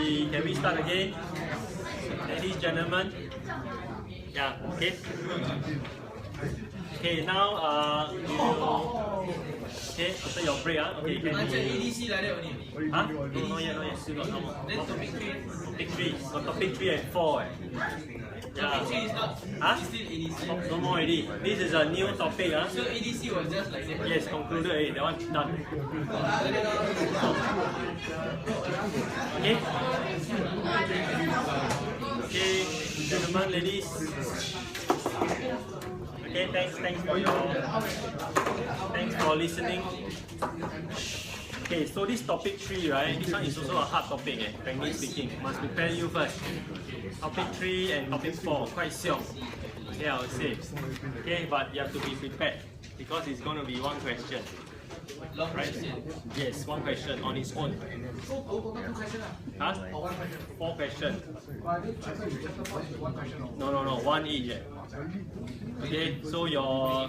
we start again? Ladies, gentlemen. Yeah, okay. Okay, now okay, after your break, okay, can Answer ADC like that only. Huh? No, not yet, still got no more. Then topic 3. Topic 3, got topic 3 and 4. Topic 3 is not, it's still ADC. No more already. This is a new topic. So ADC was just like that? Yes, concluded already. That one done. Okay? Okay, gentlemen, ladies. Okay, thanks for listening. Okay, so this topic 3, right? This one is also a hard topic, frankly speaking. Must prepare you first. Topic 3 and topic 4, quite xiong. Okay, I would say. Okay, but you have to be prepared because it's going to be one question. Long question. Yes, one question on its own. Huh? 4 questions. No, one each. Okay, so your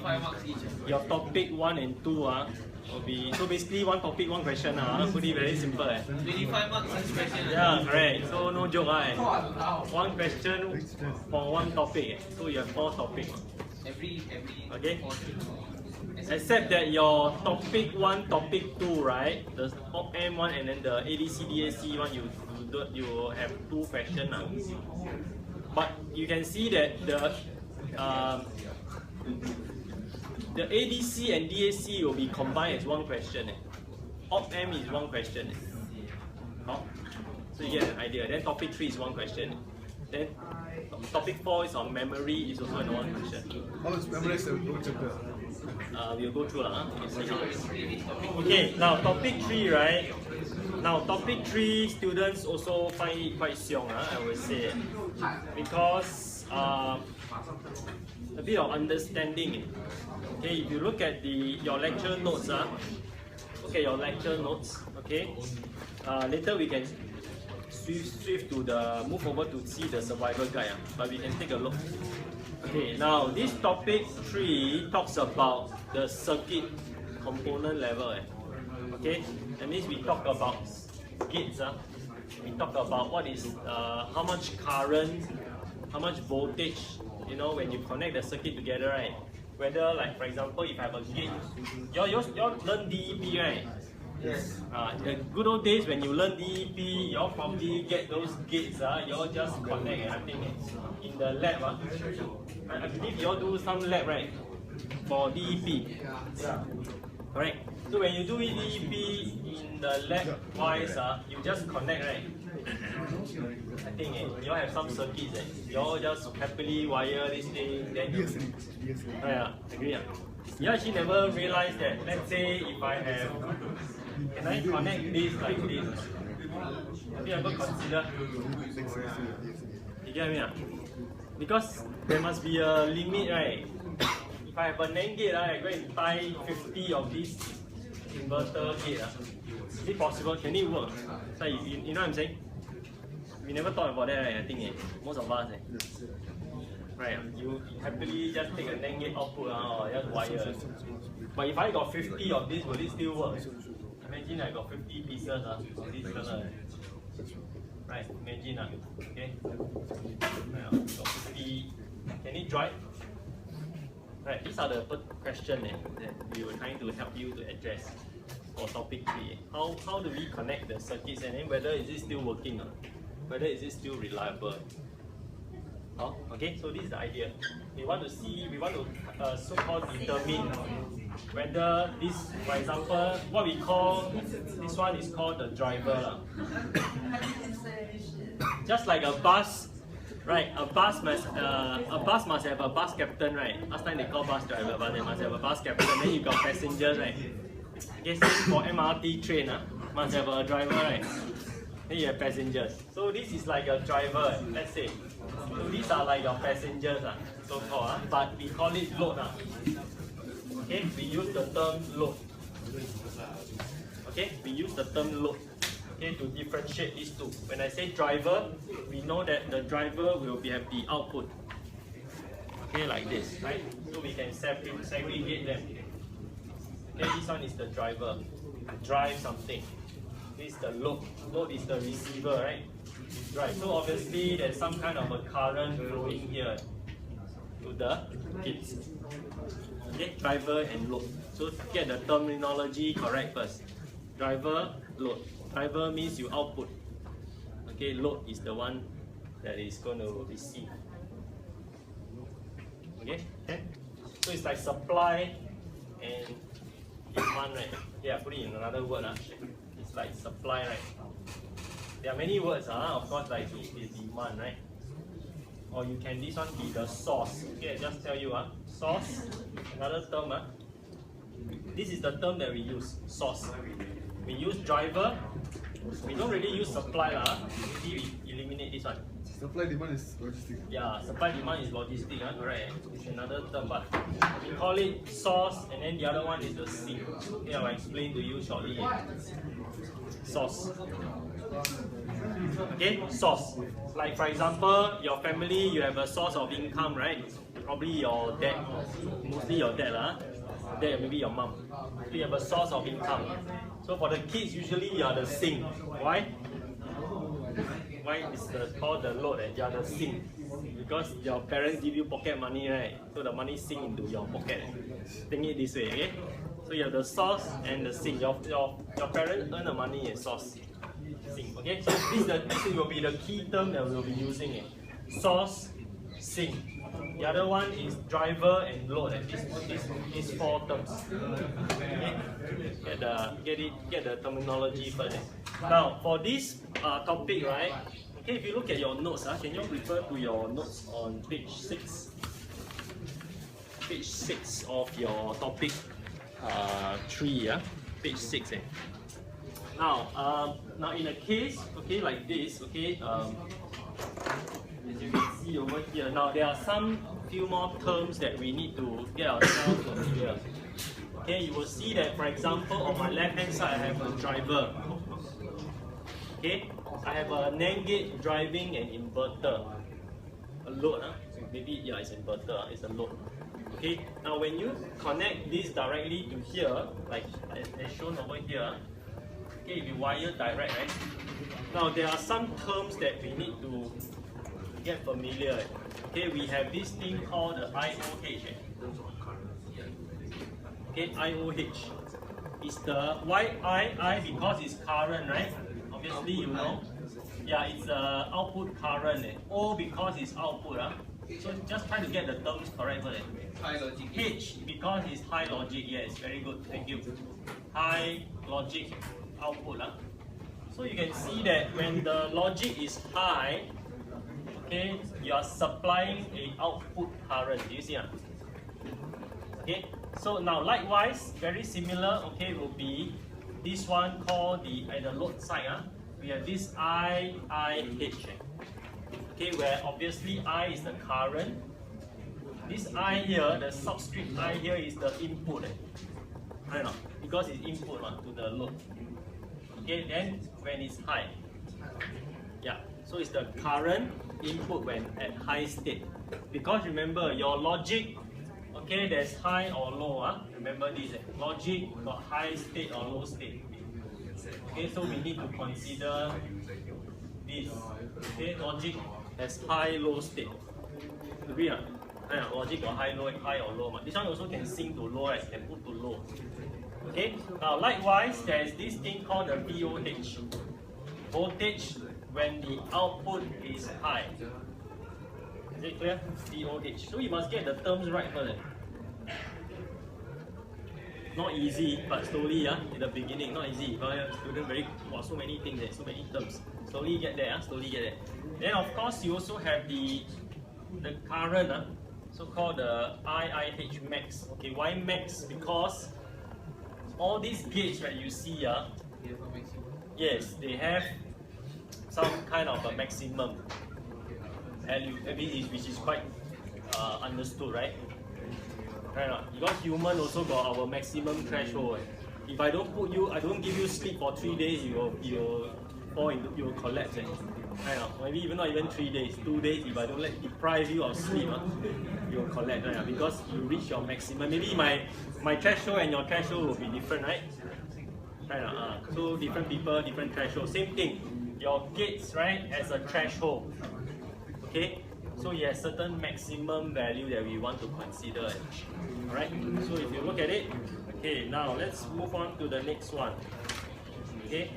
topic 1 and 2 will be, so basically one topic, one question. Put it very simple. 25 marks each question. Yeah, correct. So no joke. One question for one topic. So you have 4 topics. Every okay. Except that your topic 1, topic 2, right? The OPM one and then the ADC, DAC one, you have 2 questions. But you can see that the ADC and DAC will be combined as one question. OPM is one question. So you get an idea. Then topic 3 is one question. Then topic 4 is on memory, is also in one question. How is memorize the whole chapter? We'll go through Okay, now topic 3, right? Now topic 3, students also find it quite xiong, I would say, because a bit of understanding. Okay, if you look at your lecture notes, okay, your lecture notes. Okay, later we can swift to move over to see the survival guide, but we can take a look. Okay, now this topic 3 talks about the circuit component level. Okay, that means we talk about gates. We talk about what is how much current, how much voltage. You know, when you connect the circuit together, right? Whether, like for example, if I have a gate, you learn DEP, right? Yes. The good old days when you learn DEP, you all probably get those gates. You all just connect. I think in the lab. I believe you all do some lab, right? For DEP. Yeah. Correct. So when you do DEP in the lab wise, you just connect, right? I think you all have some circuits. You all just happily wire this thing. Then you. Yeah, agree. You actually never realize that. Let's say if I have. Can I connect this like this? Have you ever considered? You get me? Because there must be a limit, right? If I have a NAND gate, I go and tie 50 of this inverter gate. Is it possible? Can it work? So you know what I'm saying? We never thought about that, right? I think most of us. Right, you happily just take a NAND gate output or just wire. But if I got 50 of this, will it still work? Imagine I got 50 pieces of this color. Right, imagine. Okay. Got 50. Can it dry? Right, these are the questions that we were trying to help you to address for topic 3. How do we connect the circuits and then whether is it still working? Whether is it still reliable? Okay, so this is the idea. We want to so-called determine whether this, for example, what we call, this one is called the driver. Just like a bus, right? A bus must have a bus captain, right? Last time they call bus driver, but they must have a bus captain. Then you got passengers, right? Okay, same for MRT train, must have a driver, right? Then you have passengers. So this is like a driver, let's say. So these are like your passengers, so-called, but we call it load. Okay, we use the term load. Okay, we use the term load. Okay, to differentiate these two. When I say driver, we know that the driver will have the output. Okay, like this, right? So we can segregate them. Okay, this one is the driver. Drive something. This is the load. Load is the receiver, right? Right, so obviously there's some kind of a current flowing here to the kids. Okay, driver and load. So get the terminology correct first. Driver, load. Driver means you output. Okay, load is the one that is going to receive. Okay? So it's like supply and demand, right? Yeah, put it in another word. It's like supply, right? There are many words, of course, like this is demand, right? Or you can, this one be the source. Okay, I just tell you, source, another term. This is the term that we use, source. We use driver, we don't really use supply. Maybe we eliminate this one. Supply demand is logistics. Yeah, supply demand is logistics, correct. It's another term, but we call it source, and then the other one is the sink. Okay, I'll explain to you shortly. Source. Okay, source. Like for example, your family, you have a source of income, right? Probably your dad, mostly your dad, dad, maybe your mom. So you have a source of income. So for the kids, usually you are the sink. Why? Why is called the load and you are the sink? Because your parents give you pocket money, right? So the money sink into your pocket. Think it this way, okay? So you have the source and the sink. Your parents earn the money and source. Sink, okay? So this will be the key term that we'll be using. Source, sink. The other one is driver and load. And these four terms. Okay? Get the terminology first. Now for this topic, right? Okay, if you look at your notes, can you refer to your notes on page 6? Page 6 of your topic 3, page 6. Now in a case, okay, like this, okay, as you can see over here, now there are few more terms that we need to get ourselves familiar. Okay, you will see that, for example, on my left hand side, I have a driver. Okay, I have a NAND gate driving an inverter, a load. Maybe it's inverter, it's a load. Okay, now when you connect this directly to here, like as shown over here, okay, if you wire direct, right? Now there are some terms that we need to get familiar. Okay, we have this thing called the IOH. Okay, IOH is the I because it's current, right? Obviously, you know. Yeah, it's output current. O because it's output. So just try to get the terms correct. High logic. H because it's high logic. Yes, very good. Thank you. High logic output. So you can see that when the logic is high, okay, you are supplying a output current. Do you see? Okay. So now likewise, very similar. Okay, will be this one called at the load side. We have this IIH. Okay, where obviously I is the current. This I here, the subscript I here is the input. I don't know, because it's input to the load. Okay, then when it's high. Yeah, so it's the current input when at high state. Because remember, your logic, okay, there's high or low. Remember this, logic got high state or low state. Okay, so we need to consider this. Okay, logic has high, low state. Agree? Logic got high or low. This one also can sync to low, right? Can put to low. Okay, now likewise, there is this thing called the VOH. Voltage when the output is high. Is it clear? VOH. So you must get the terms right first. Not easy, but slowly, in the beginning, not easy. But student so many things, so many terms. Slowly get there, slowly get there. Then of course you also have the current, so-called the IIH max. Okay, why max? Because all these gates that you see, yes, they have some kind of a maximum value, which is quite understood, right? Right, because human also got our maximum threshold. If I don't give you sleep for 3 days, you will fall into, you will collapse. Right, maybe even not even 3 days, 2 days. If I don't deprive you of sleep, you will collapse. Right, because you reach your maximum. Maybe my threshold and your threshold will be different, right? Right, so different people, different threshold. Same thing. your gates, right, has a threshold. Okay, so it has certain maximum value that we want to consider. Alright, so if you look at it, okay, now let's move on to the next one. Okay,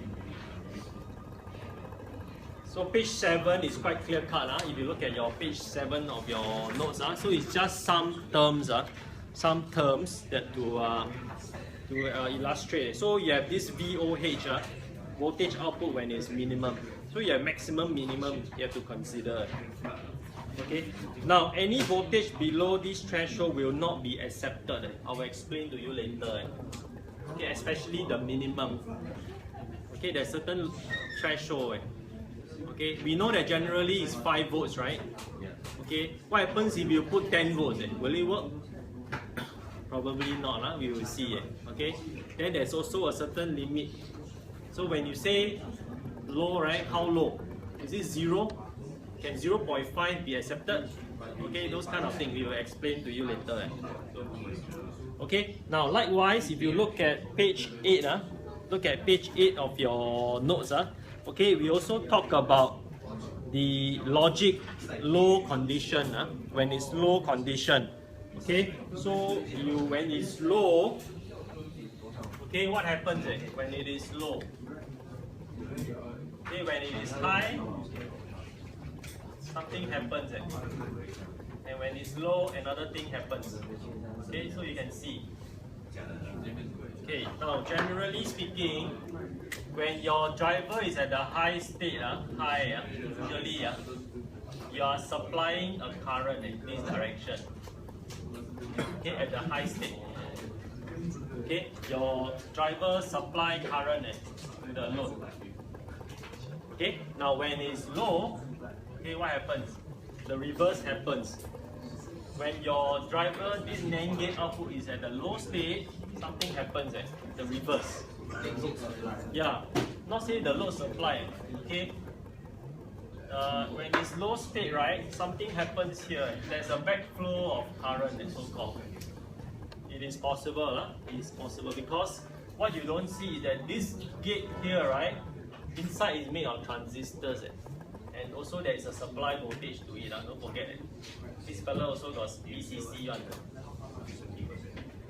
so page 7 is quite clear cut. If you look at your page 7 of your notes, so it's just some terms that to illustrate. So you have this VOH, voltage output when it's minimum. So you have maximum, minimum you have to consider. Okay. Now any voltage below this threshold will not be accepted. I will explain to you later. Okay, especially the minimum. Okay, there's certain threshold. Okay, we know that generally is 5 volts, right? Okay, what happens if you put 10 volts? Will it work? Probably not, we will see. Okay, then there's also a certain limit. So when you say low, right, how low? Is it 0? Can 0.5 be accepted? Okay, those kind of things we will explain to you later. Okay, now likewise, if you look at page 8, look at page 8 of your notes. Okay, we also talk about the logic low condition. When it's low condition. Okay, so when it's low, okay, what happens when it is low? Okay, when it is high, something happens. And when it's low, another thing happens. Okay, so you can see. Okay, now generally speaking, when your driver is at the high state, usually you are supplying a current in this direction. Okay, at the high state. Okay, your driver supply current to the load. Okay, now when it's low, okay, what happens? The reverse happens. When your driver, this NAND gate output is at the low state, something happens, the reverse. Yeah, not say the load supply, okay? When it's low state, right, something happens here. There's a backflow of current, so-called. It is possible, it is possible because what you don't see is that this gate here, right, inside is made of transistors, and also there is a supply voltage to it. Don't forget it. This fella also got VCC one.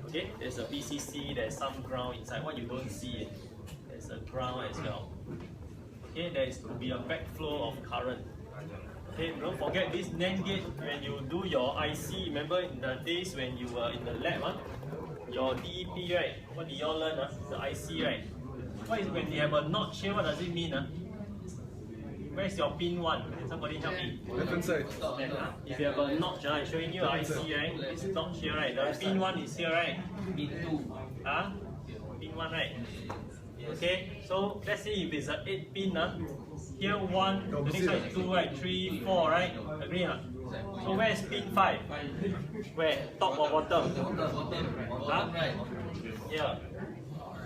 Okay, there's a VCC, there's some ground inside. What you don't see, there's a ground as well. Okay, there is to be a backflow of current. Okay, don't forget this NAND gate. When you do your IC, remember in the days when you were in the lab, your DEP, right? What did you all learn? The IC, right? What is when they have a notch here? What does it mean? Where's your pin 1? Can somebody help me? Left hand side. If you have a notch, I'm showing you an IC, right? This notch here, right? The pin 1 is here, right? Pin 2. Pin 1, right? Okay, so let's say if it's an 8 pin, here 1, the next one is 2, right? 3, 4, right? Agree? So where is pin 5? Where? Top or bottom? Here.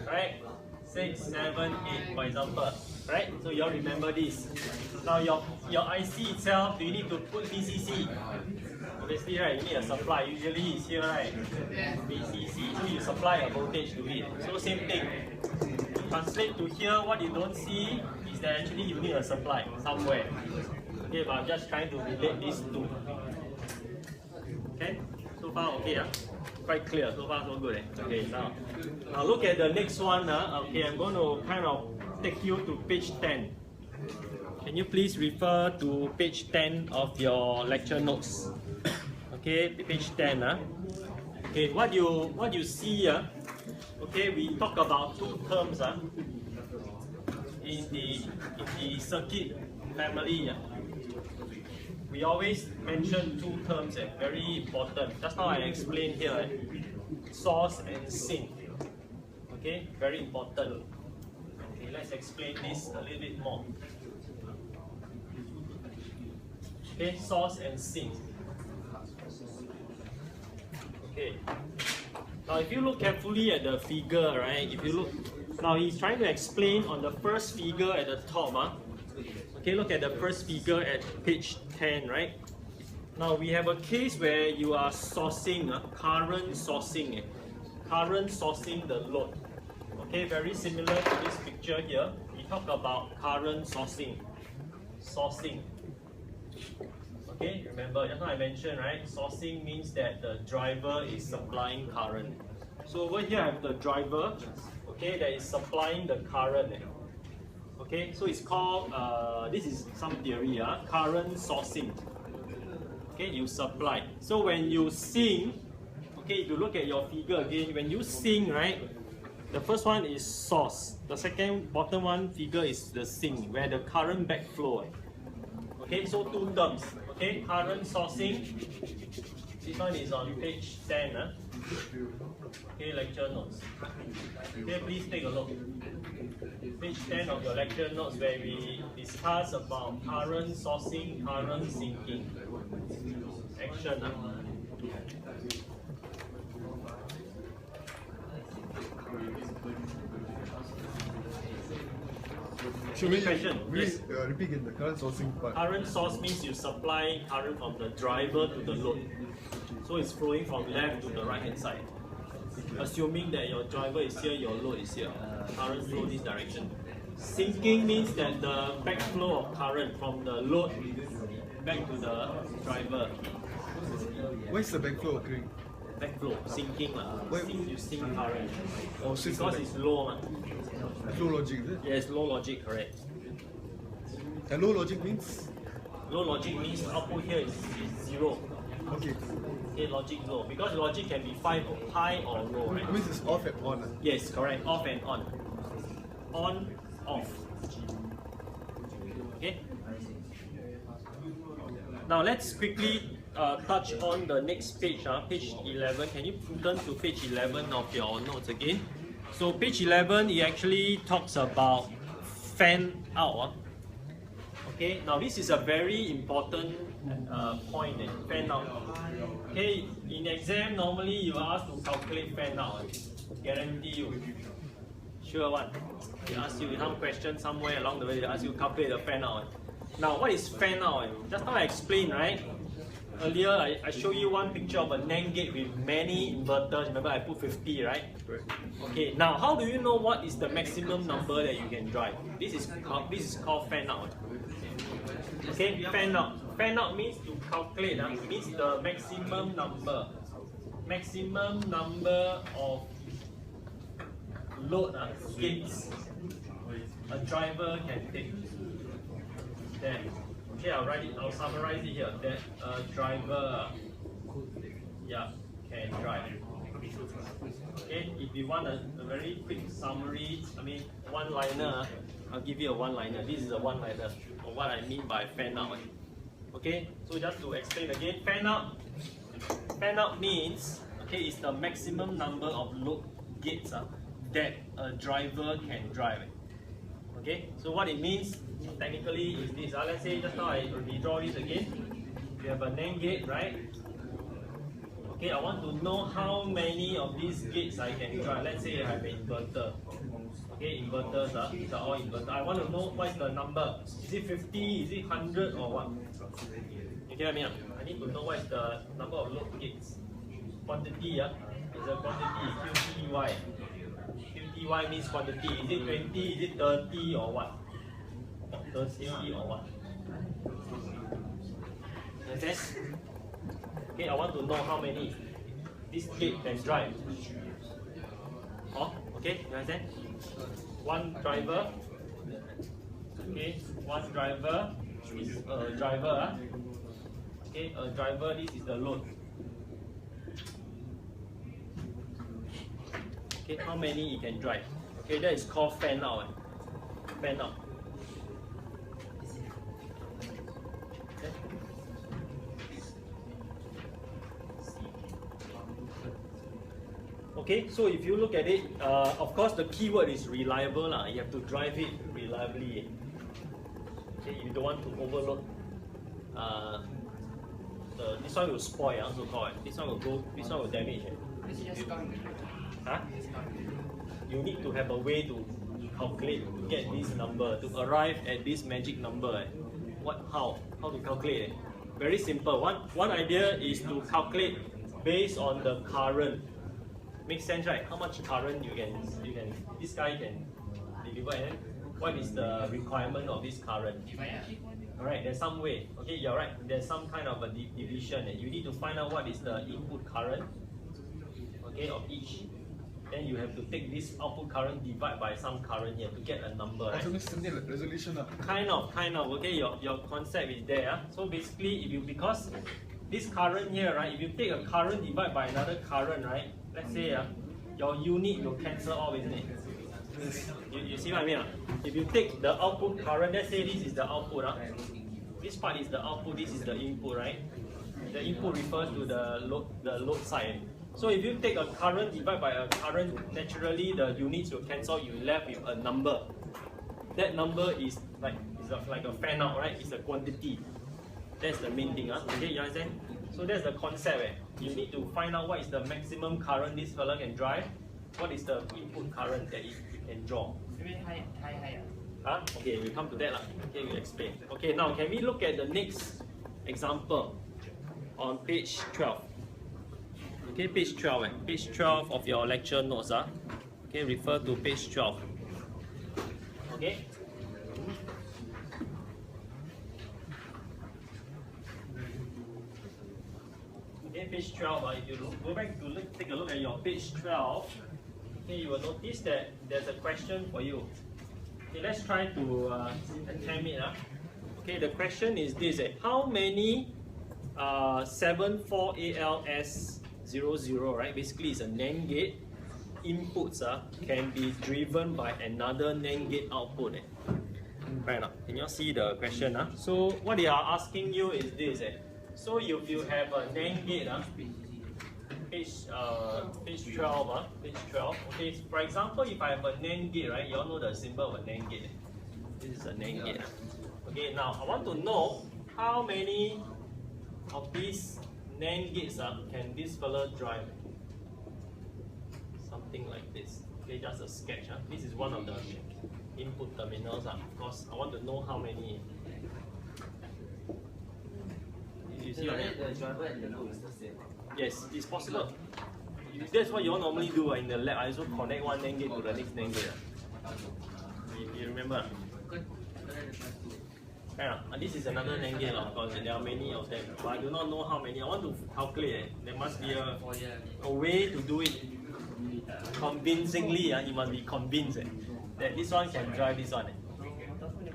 Right? 6, 7, 8, for example. Right? So you all remember this. Now your IC itself, do you need to put VCC? Obviously, right, you need a supply. Usually it's here, right? VCC. So you supply a voltage to it. So same thing. Translate to here, what you don't see is that actually you need a supply somewhere. Okay, but I'm just trying to relate these two. Okay? So far okay, quite clear. So far so good. Okay, now look at the next one. Okay, I'm going to kind of take you to page 10. Can you please refer to page 10 of your lecture notes? Okay, page 10. Okay, what you see okay, we talk about two terms in the circuit family. We always mention two terms, very important. Just now I explained here, source and sink. Okay, very important. Okay, let's explain this a little bit more. Okay, source and sink. Okay. Now, if you look carefully at the figure, right? If you look, now he's trying to explain on the first figure at the top. Okay, look at the first figure at page 10, right? Now we have a case where you are sourcing, current sourcing the load. Okay, very similar to this picture here. We talk about current sourcing. Okay, remember just now I mentioned, right? Sourcing means that the driver is supplying current. So over here I have the driver, okay, that is supplying the current. Okay, so it's called, this is some theory, current sourcing. Okay, you supply. So when you sing, okay, if you look at your figure again, when you sing, right, the first one is source. The second bottom one figure is the sink, where the current backflow. Okay, so two terms. Okay, current sourcing. This one is on page 10. Okay, lecture notes. Okay, please take a look. Page 10 of your lecture notes, where we discuss about current sourcing, current sinking. Action. So Any question? Yes. repeat again the current sourcing part. Current source means you supply current from the driver to the load. So it's flowing from left to the right hand side. Assuming that your driver is here, your load is here. Current flow this direction. Sinking means that the backflow of current from the load back to the driver. Where is the backflow occurring? Backflow, sinking. You sink current. Oh, so it's Because like it's low. flow logic, is it? Yes, low logic, correct. And low logic means? Low logic means output here is 0. Okay. Okay, logic low. Because logic can be high or low, right? It means it's off and on. Yes, correct. Off and on. On, off. Okay. Now let's quickly touch on the next page, page 11. Can you turn to page 11 of your notes again? So page 11, it actually talks about fan out. Okay, now this is a very important point, fan out. Okay, in exam, normally you are asked to calculate fan out. Guarantee you. Sure one. They ask you some question somewhere along the way, they ask you to calculate the fan out. Now, what is fan out? Just now I explained, right? Earlier, I showed you one picture of a NAND gate with many inverters. Remember, I put 50, right? Okay, now how do you know what is the maximum number that you can drive? This is called fan out. Okay, fan out. Fan out means to calculate, means the maximum number of load gates a driver can take. Then, okay, I'll summarize it here. That a driver, can drive. Okay, if you want a very quick summary, one-liner, I'll give you a one-liner. This is a one-liner of what I mean by fan out. Okay, so just to explain again, fan out means, okay, it's the maximum number of load gates that a driver can drive. Okay, so what it means technically is this. Let's say just now I redraw this again. You have a NAND gate, right? Okay, I want to know how many of these gates I can drive. Let's say I have an inverter. Okay, inverters, these are all inverters. I want to know what is the number. Is it 50, is it 100 or what? You get what I mean? I need to know what is the number of load gates. Quantity, is a quantity, QTY. QTY means quantity. Is it 20, is it 30 or what? 30 or what? Understand? Okay, I want to know how many this gate can drive. Oh, okay, you understand? One driver. Okay, one driver is a driver. Okay, a driver, this is the load. Okay, how many it can drive? Okay, that is called fan out. Fan out. Okay, so if you look at it, of course the keyword is reliable. You have to drive it reliably. Okay, you don't want to overload. This one will spoil, so called. This one will go. This one will damage. You need to have a way to calculate, to get this number, to arrive at this magic number. How to calculate? Very simple. One idea is to calculate based on the current. Makes sense, right? How much current you can this guy can deliver, and what is the requirement of this current. Alright, there's some way. Okay, you're right. There's some kind of a division. You need to find out what is the input current, okay, of each. Then you have to take this output current, divide by some current here to get a number. Right? Resolution. Kind of. Okay, your concept is there. So basically, if you, because this current here, right, if you take a current divide by another current, right, let's say your unit will cancel off, isn't it? You see what I mean? If you take the output current, let's say this is the output. This part is the output, this is the input, right? The input refers to the load side. So if you take a current divided by a current, naturally the units will cancel, you're left with a number. That number is like a fan out, right? It's a quantity. That's the main thing. Okay, you understand? So that's the concept. You need to find out what is the maximum current this fella can drive. What is the input current that it can draw? Okay, we come to that. Okay, we explain. Okay, now can we look at the next example on page 12? Okay, page 12. Page 12 of your lecture notes. Okay, refer to page 12. Okay. Okay, page 12. If you go back to take a look at your page 12, okay, you will notice that there's a question for you. Okay, let's try to attempt it. Okay, the question is this: how many 74ALS00, right? Basically, it's a NAND gate. Inputs can be driven by another NAND gate output. Right now, can you see the question? So what they are asking you is this: so if you have a NAND gate, page 12, page 12. Okay, for example, if I have a NAND gate, right? You all know the symbol of a NAND gate. This is a NAND gate. Okay, now I want to know how many of these NAND gates can this fella drive. Something like this. Okay, just a sketch. This is one of the input terminals. Of course, I want to know how many. You see what I mean? The driver and the load is the same. Yes, it's possible. That's what you all normally do in the lab. I also connect one NAND gate to the next NAND gate. You remember? This is another NAND gate, of course. There are many of them, but I do not know how many. I want to calculate. There must be a way to do it convincingly. You must be convinced that this one can drive this one.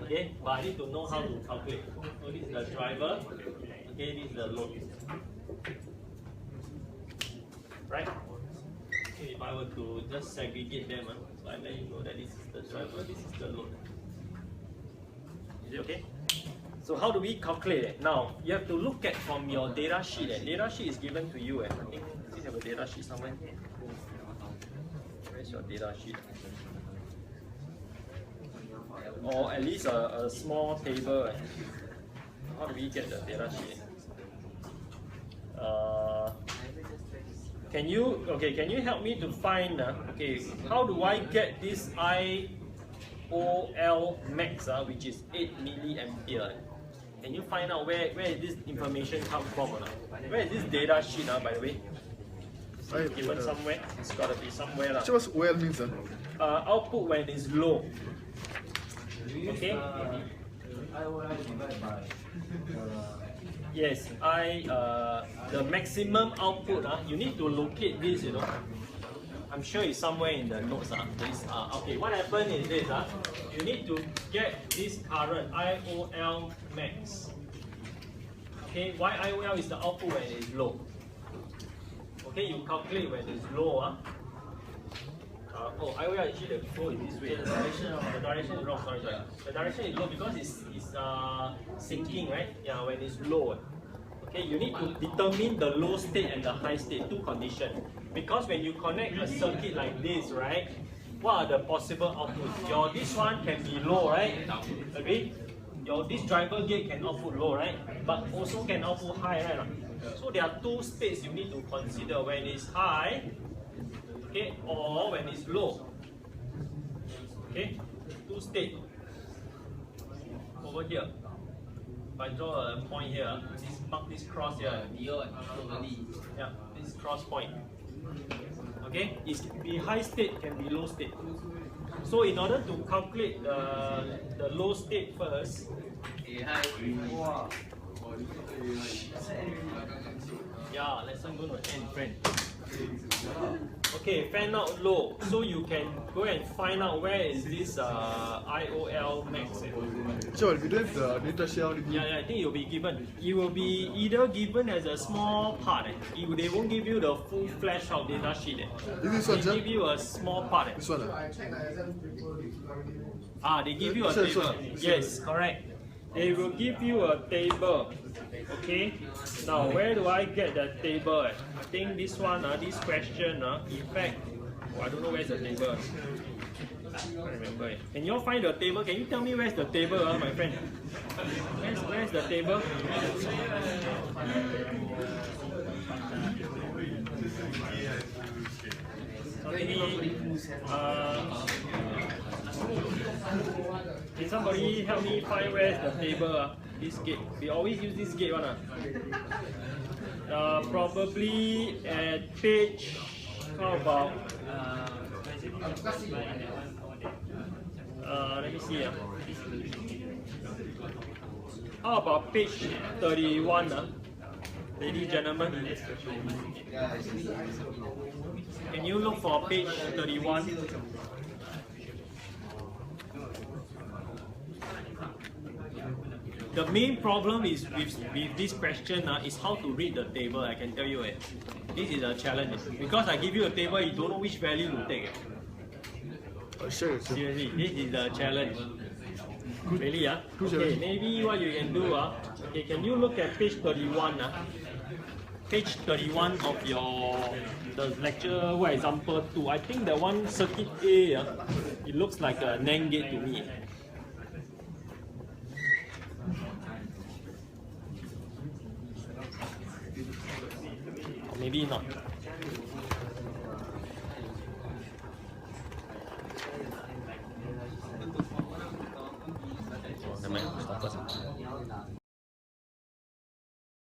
Okay, but I need to know how to calculate. So this is the driver. Okay, this is the load. Right? Okay, if I were to just segregate them, so I let you know that this is the driver, this is the load. Is it okay? So how do we calculate it? Now, you have to look at from your data sheet. Data sheet is given to you. I think you have a data sheet somewhere. Where's your data sheet? Or at least a small table. How do we get the data sheet? Can you help me to find how do I get this IOL max which is 8 milliampere? Can you find out where is this information come from? Where is this data sheet by the way? It's given somewhere. It's got to be somewhere. So what's OL means? Output when it's low. Okay? Yes, the maximum output, you need to locate this, I'm sure it's somewhere in the notes. Okay, what happened is this, you need to get this current, IOL max. Okay, why IOL is the output when it's low. Okay, you calculate when it's low. IOL actually the flow is this way. The direction is wrong, sorry. The direction is low because it's sinking, right? Yeah, when it's low. Okay, you need to determine the low state and the high state, two conditions. Because when you connect a circuit like this, right, what are the possible outputs? This one can be low, right? Agree? This driver gate can output low, right? But also can output high, right? So there are two states you need to consider when it's high, okay, or when it's low. Okay, two states. Over here. If I draw a point here, mark this cross here. Yeah, this cross point. Okay, it can be high state, can be low state. So in order to calculate the low state first, yeah, lesson going to end, friend. Okay, fan out low. So you can go and find out where is this IOL max. Sure, we don't have the data shell. Yeah, I think it will be given. It will be either given as a small part. They won't give you the full flash out data sheet. Is this one, They give you a small part. This one. They give you a Sure, table. sure. Yes, correct. They will give you a table. Okay. Now, where do I get that table? I think this one, this question, in fact, I don't know where's the table. I can't remember. Can you all find the table? Can you tell me where's the table, my friend? Where's the table? Can somebody help me find where's the table? This gate. We always use this gate one. Probably at page, how about, let me see. How about page 31, ladies and gentlemen? Can you look for page 31? The main problem is with this question is how to read the table. I can tell you it. This is a challenge because I give you a table, you don't know which value to take. Sure. Seriously, this is a challenge. Really, Okay, maybe what you can do, okay, can you look at page 31? Page 31 of the lecture, what example 2. I think the one circuit A, it looks like a NAND gate to me. Maybe not. Never mind, stop first.